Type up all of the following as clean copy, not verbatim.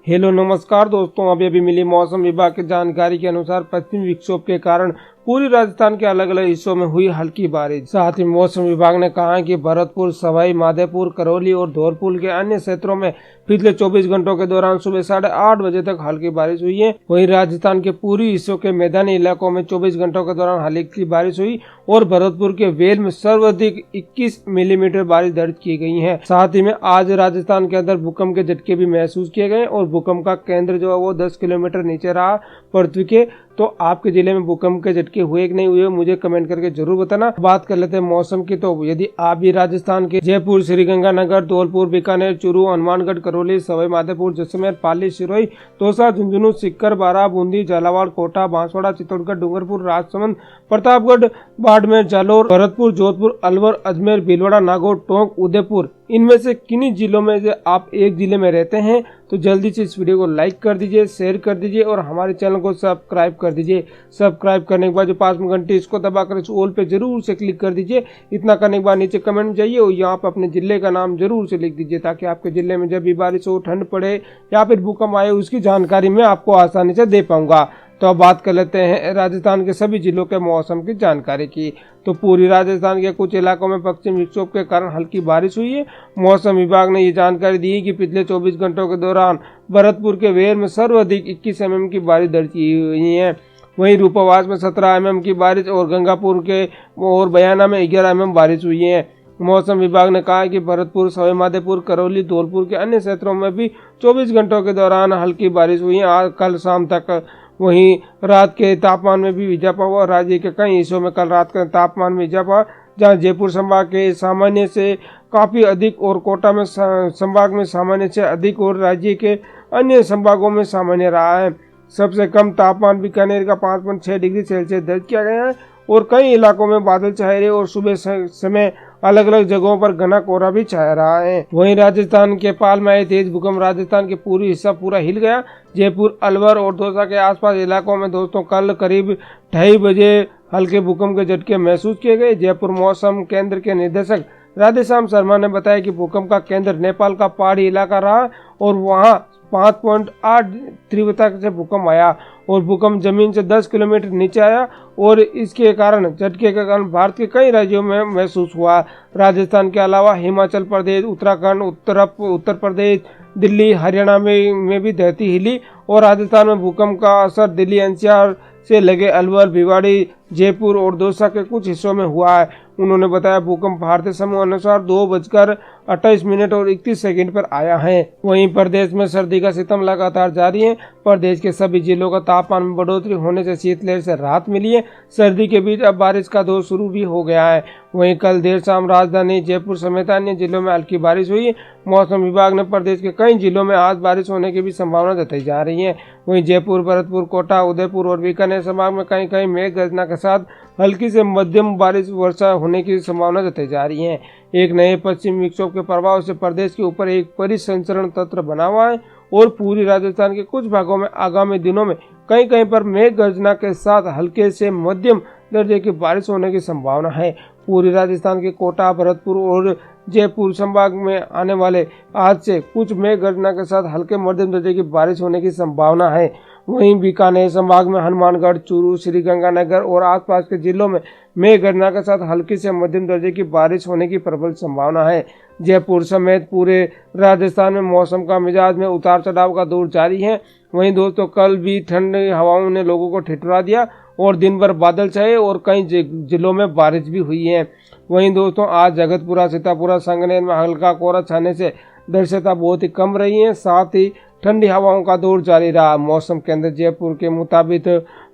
Hello नमस्कार दोस्तों, अभी मिली मौसम विभाग की जानकारी के अनुसार पश्चिमी विक्षोभ के कारण पूरी राजस्थान के अलग अलग हिस्सों में हुई हल्की बारिश। साथ ही मौसम विभाग ने कहा है कि भरतपुर, सवाई माधोपुर, करौली और धौलपुर के अन्य क्षेत्रों में पिछले 24 घंटों के दौरान सुबह 8:30 बजे तक हल्की बारिश हुई है। वहीं राजस्थान के पूरी हिस्सों के मैदानी इलाकों में 24 घंटों के दौरान हल्की बारिश हुई और भरतपुर के वेल में सर्वाधिक 21 मिलीमीटर बारिश दर्ज की गई है। साथ ही में आज राजस्थान के अंदर भूकंप के झटके भी महसूस किए गए और भूकंप का केंद्र जो है वो 10 किलोमीटर नीचे रहा पृथ्वी के। तो आपके जिले में भूकंप के झटके हुए कि नहीं हुए मुझे कमेंट करके जरूर बताना। बात कर लेते हैं मौसम की, तो यदि आप भी राजस्थान के जयपुर, श्रीगंगानगर, धौलपुर, बीकानेर, चूरू, हनुमानगढ़, करौली, सवाई माधोपुर, जैसलमेर, पाली, सिरोही, दौसा, झुंझुनू, सीकर, बारां, बूंदी, झालावाड़, कोटा, बांसवाड़ा, चित्तौड़गढ़, डूंगरपुर, राजसमंद, प्रतापगढ़, बाड़मेर, जालौर, भरतपुर, जोधपुर, अलवर, अजमेर, भीलवाड़ा, नागौर, टोंक, उदयपुर, इनमें से किन्हीं जिलों में से आप एक जिले में रहते हैं तो जल्दी से इस वीडियो को लाइक कर दीजिए, शेयर कर दीजिए और हमारे चैनल को सब्सक्राइब कर दीजिए। सब्सक्राइब करने के बाद जो पास में घंटी इसको दबाकर इस ऑल पे जरूर से क्लिक कर दीजिए। इतना करने के बाद नीचे कमेंट जाइए और यहाँ पे अपने जिले का नाम जरूर से लिख दीजिए ताकि आपके जिले में जब भी बारिश हो, ठंड पड़े या फिर भूकंप आए उसकी जानकारी मैं आपको आसानी से दे पाऊंगा। तो अब बात कर लेते हैं राजस्थान के सभी जिलों के मौसम की जानकारी की। तो पूरी राजस्थान के कुछ इलाकों में पश्चिमी विक्षोभ के कारण हल्की बारिश हुई है। मौसम विभाग ने ये जानकारी दी कि पिछले 24 घंटों के दौरान भरतपुर के वेर में सर्वाधिक 21 mm की बारिश दर्ज की हुई है। वहीं रूपावास में 17 mm की बारिश और गंगापुर के और बयाना में 11 mm बारिश हुई है। मौसम विभाग ने कहा कि भरतपुर, सवाई माधोपुर, करौली, धौलपुर के अन्य क्षेत्रों में भी 24 घंटों के दौरान हल्की बारिश हुई है। आज कल शाम तक वहीं रात के तापमान में भी इजाफा हुआ। राज्य के कई हिस्सों में कल रात का तापमान में इजाफा, जहां जयपुर संभाग के सामान्य से काफी अधिक और कोटा में संभाग में सामान्य से अधिक और राज्य के अन्य संभागों में सामान्य रहा है। सबसे कम तापमान बीकानेर का 5.6 डिग्री सेल्सियस दर्ज किया गया है और कई इलाकों में बादल छाए रहे और सुबह समय अलग अलग जगहों पर घना कोहरा भी छाया रहा है। वहीं राजस्थान के पाल में आए तेज भूकंप राजस्थान के पूरी हिस्सा पूरा हिल गया। जयपुर, अलवर और दौसा के आसपास इलाकों में दोस्तों कल करीब 2:30 बजे हल्के भूकंप के झटके महसूस किए गए। जयपुर मौसम केंद्र के निदेशक राधेश्याम शर्मा ने बताया कि भूकंप का केंद्र नेपाल का पहाड़ी इलाका रहा और वहां 5.8 तीव्रता से भूकंप आया और भूकंप जमीन से 10 किलोमीटर नीचे आया और इसके कारण झटके के कारण भारत के कई राज्यों में महसूस हुआ। राजस्थान के अलावा हिमाचल प्रदेश, उत्तराखंड, उत्तर प्रदेश, दिल्ली, हरियाणा में भी धरती हिली और राजस्थान में भूकंप का असर दिल्ली एनसीआर से लगे अलवर, भिवाड़ी, जयपुर और दौसा के कुछ हिस्सों में हुआ है। उन्होंने बताया भूकंप भारतीय समय अनुसार 2:28 और 31 सेकंड पर आया है। वहीं प्रदेश में सर्दी का सितम लगातार जारी है। प्रदेश के सभी जिलों का तापमान में बढ़ोतरी होने से शीतलहर से राहत मिली है। सर्दी के बीच अब बारिश का दौर शुरू भी हो गया है। वहीं कल देर शाम राजधानी जयपुर समेत अन्य जिलों में हल्की बारिश हुई। मौसम विभाग ने प्रदेश के कई जिलों में आज बारिश होने की भी संभावना जताई जा रही है। वहीं जयपुर, भरतपुर, कोटा, उदयपुर और बीकानेर संभाग में कहीं कहीं मेघ गर्जना के साथ हल्की से मध्यम बारिश वर्षा होने की संभावना जताई जा रही है। एक नए पश्चिमी विक्षोभ के प्रभाव से प्रदेश के ऊपर एक परिसंचरण तंत्र बना हुआ है और पूरी राजस्थान के कुछ भागों में आगामी दिनों में कहीं कहीं पर मेघ गर्जना के साथ हल्के से मध्यम दर्जे की बारिश होने की संभावना है। पूरी राजस्थान के कोटा, भरतपुर और जयपुर संभाग में आने वाले आज से कुछ मेघ गर्जना के साथ हल्के मध्यम दर्जे की बारिश होने की संभावना है। वहीं बीकानेर संभाग में हनुमानगढ़, चूरू, श्रीगंगानगर और आसपास के जिलों में मेघ गर्जना के साथ हल्की से मध्यम दर्जे की बारिश होने की प्रबल संभावना है। जयपुर समेत पूरे राजस्थान में मौसम का मिजाज में उतार चढ़ाव का दौर जारी है। वहीं दोस्तों कल भी ठंडी हवाओं ने लोगों को ठिठुरा दिया और दिन भर बादल छाए और कई जिलों में बारिश भी हुई है। वहीं दोस्तों आज जगतपुरा, सीतापुरा, संगनेर में हल्का कोहरा छाने से दृश्यता बहुत ही कम रही है। साथ ही ठंडी हवाओं का दौर जारी रहा। मौसम केंद्र जयपुर के मुताबिक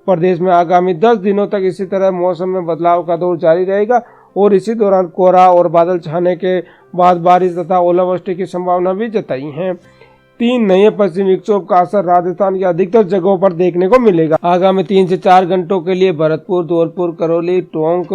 प्रदेश में आगामी 10 दिनों तक इसी तरह मौसम में बदलाव का दौर जारी रहेगा और इसी दौरान कोहरा और बादल छाने के बाद बारिश तथा ओलावृष्टि की संभावना भी जताई है। 3 नए पश्चिमी विक्षोभ का असर राजस्थान की अधिकतर जगहों पर देखने को मिलेगा। आगामी 3 से 4 घंटों के लिए भरतपुर, धौलपुर, करौली, टोंक,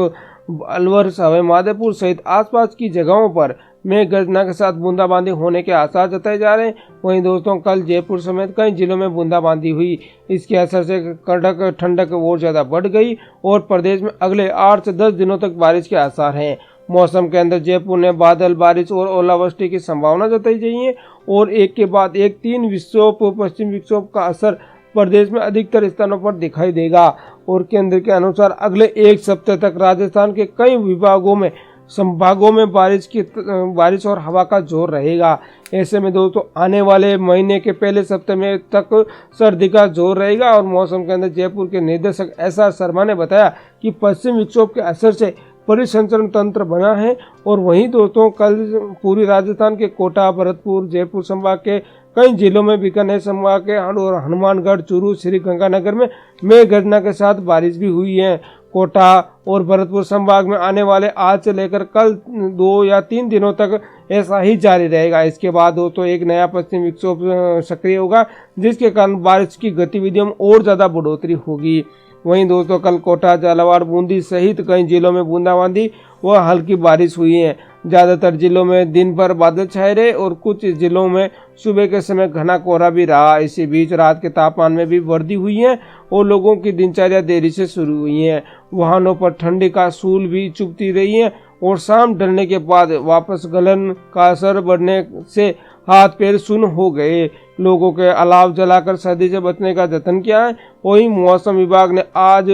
अलवर, सवाई माधोपुर सहित आसपास की जगहों पर मेघ गर्जना के साथ बूंदाबांदी होने के आसार जताए जा रहे हैं। वहीं दोस्तों कल जयपुर समेत कई जिलों में बूंदाबांदी हुई। इसके असर से कड़क ठंडक और ज्यादा बढ़ गई और प्रदेश में अगले 8 से 10 दिनों तक बारिश के आसार हैं। मौसम केंद्र जयपुर ने बादल, बारिश और ओलावृष्टि की संभावना जताई गई है और एक के बाद एक 3 विक्षोभ, पश्चिम विक्षोभ का असर प्रदेश में अधिकतर स्थानों पर दिखाई देगा। और केंद्र के अनुसार अगले एक सप्ताह तक राजस्थान के कई संभागों में बारिश और हवा का जोर रहेगा। ऐसे में दोस्तों आने वाले महीने के पहले सप्ताह में तक सर्दी का जोर रहेगा। और मौसम केंद्र जयपुर के निदेशक SR शर्मा ने बताया कि पश्चिम विक्षोभ के असर से परिसंचरण तंत्र बना है। और वहीं दोस्तों कल पूरी राजस्थान के कोटा, भरतपुर, जयपुर संभाग के कई जिलों में, बीकानेर संभाग के और हनुमानगढ़, चूरू, श्रीगंगानगर में मेघ गर्जना के साथ बारिश भी हुई है। कोटा और भरतपुर संभाग में आने वाले आज से लेकर कल 2 या 3 दिनों तक ऐसा ही जारी रहेगा। इसके बाद दोस्तों एक नया पश्चिम विक्षोभ सक्रिय होगा, जिसके कारण बारिश की गतिविधियों में और ज्यादा बढ़ोतरी होगी। वहीं दोस्तों कल कोटा, झालावाड़, बूंदी सहित कई जिलों में बूंदाबांदी व हल्की बारिश हुई है। ज्यादातर जिलों में दिन भर बादल छाए रहे और कुछ जिलों में सुबह के समय घना कोहरा भी रहा। इसी बीच रात के तापमान में भी वृद्धि हुई है और लोगों की दिनचर्या देरी से शुरू हुई है। वाहनों पर ठंडी का सूल भी चुभती रही है और शाम ढलने के बाद वापस गलन का असर बढ़ने से हाथ पैर सुन्न हो गए। लोगों के अलाव जलाकर सर्दी से बचने का जतन किया है। वहीं मौसम विभाग ने आज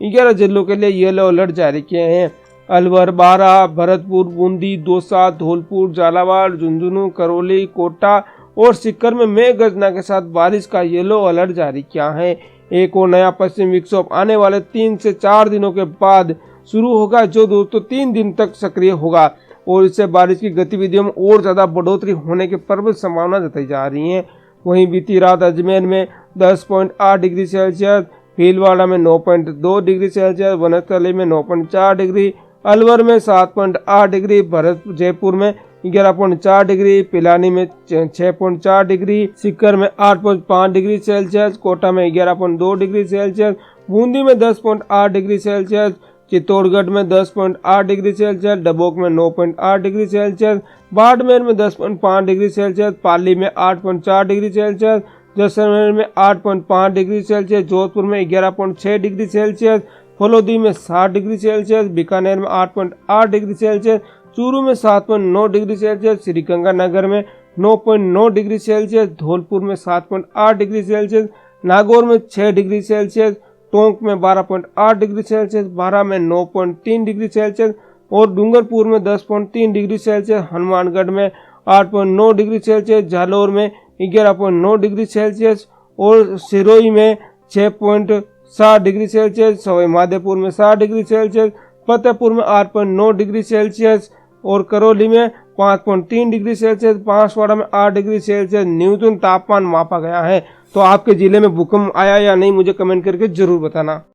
11 जिलों के लिए येलो अलर्ट जारी किए हैं। अलवर, बारा, भरतपुर, बूंदी, दौसा, धौलपुर, झालावाड़, झुंझुनू, करौली, कोटा और सीकर में मेघ गर्जना के साथ बारिश का येलो अलर्ट जारी किया है। एक और नया पश्चिम विक्षोभ आने वाले 3 से 4 दिनों के बाद शुरू होगा, जो दोस्तों 3 दिन तक सक्रिय होगा और इससे बारिश की गतिविधियों में और ज्यादा बढ़ोतरी होने की प्रबल संभावना जताई जा रही है। वहीं बीती रात अजमेर में 10.8 डिग्री सेल्सियस, भीलवाड़ा में 9.2 डिग्री सेल्सियस, वनस्थली में 9.4 डिग्री, अलवर में 7.8 डिग्री, जयपुर में 11.4 डिग्री, पिलानी में 6.4 डिग्री, सीकर में 8.5 डिग्री सेल्सियस, कोटा में 11.2 डिग्री सेल्सियस, बूंदी में 10.8 डिग्री सेल्सियस, चित्तौड़गढ़ में 10.8 डिग्री सेल्सियस, डबोक में 9.8 डिग्री सेल्सियस, बाड़मेर में 10.5 डिग्री सेल्सियस, पाली में 8.4 डिग्री सेल्सियस, जैसलमेर में 8.5 डिग्री सेल्सियस, जोधपुर में 11.6 डिग्री सेल्सियस, फलोदी में 7 डिग्री सेल्सियस, बीकानेर में 8.8 डिग्री सेल्सियस, चूरू में 7.9 डिग्री सेल्सियस, श्रीगंगानगर में 9.9 डिग्री सेल्सियस, धौलपुर में 7.8 डिग्री सेल्सियस, नागौर में 6 डिग्री सेल्सियस, टोंक में 12.8 डिग्री सेल्सियस, बारा में 9.3 डिग्री सेल्सियस और डूंगरपुर में 10.3 डिग्री सेल्सियस, हनुमानगढ़ में 8.9 डिग्री सेल्सियस, जालौर में 11.9 डिग्री सेल्सियस और सिरोही में 6.7 डिग्री सेल्सियस, सवाई माधोपुर में 7 डिग्री सेल्सियस, फतेहपुर में 8.9 डिग्री सेल्सियस और करौली में 5.3 डिग्री सेल्सियस, बांसवाड़ा में 8 डिग्री सेल्सियस न्यूनतम तापमान मापा गया है। तो आपके जिले में भूकंप आया या नहीं, मुझे कमेंट करके जरूर बताना।